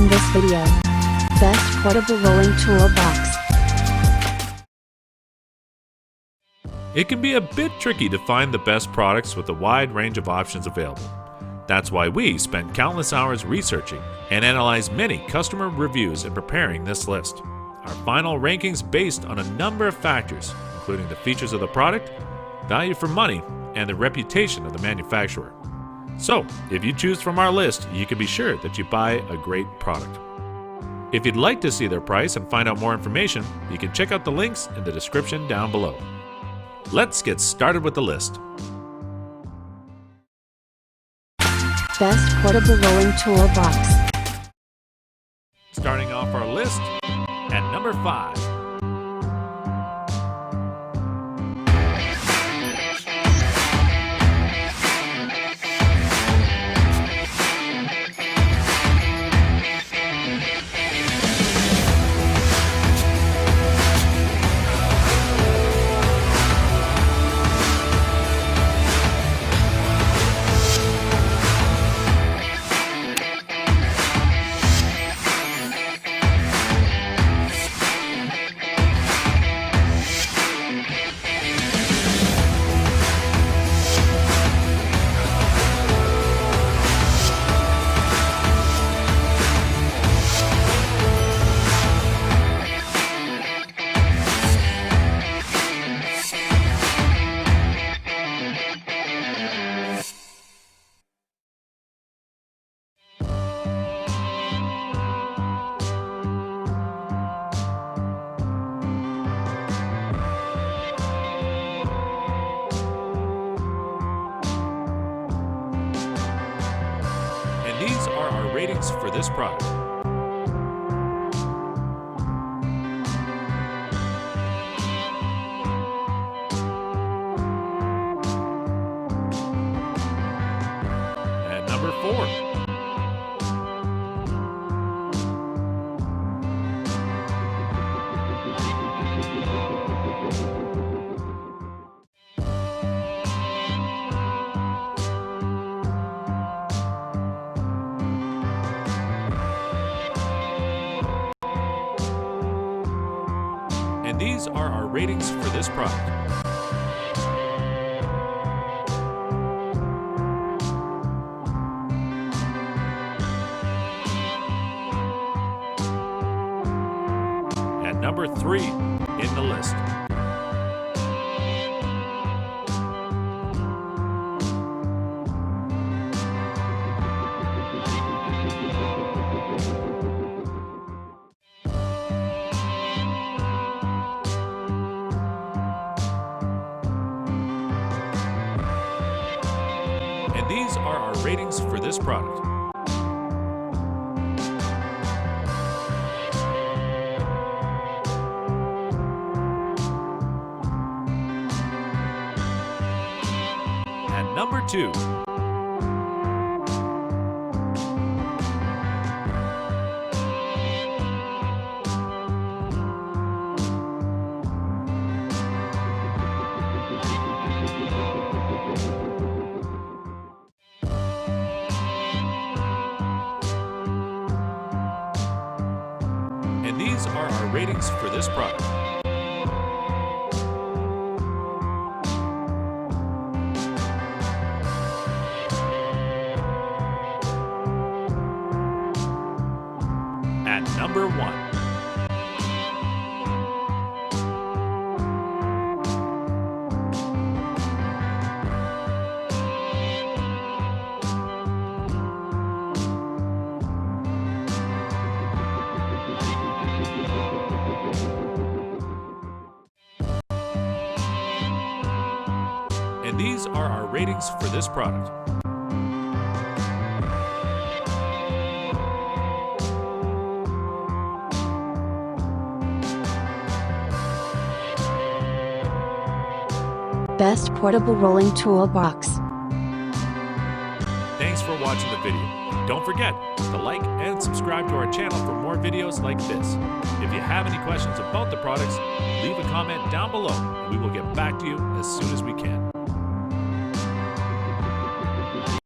in this video. Best portable rolling toolbox. It can be a bit tricky to find the best products with a wide range of options available. That's why we spent countless hours researching and analyzed many customer reviews in preparing this list. Our final rankings based on a number of factors, including the features of the product, value for money, and the reputation of the manufacturer. So, if you choose from our list, you can be sure that you buy a great product. If you'd like to see their price and find out more information, you can check out the links in the description down below. Let's get started with the list. Best portable rolling toolbox. Starting off our list at number 5. These are our ratings for this product. At number 4. And these are our ratings for this product. At number 3 in the list. And these are our ratings for this product. At number 2. And these are our ratings for this product. At number 1. And these are our ratings for this product. Best portable rolling toolbox. Thanks for watching the video. Don't forget to like and subscribe to our channel for more videos like this. If you have any questions about the products, leave a comment down below and we will get back to you as soon as we can.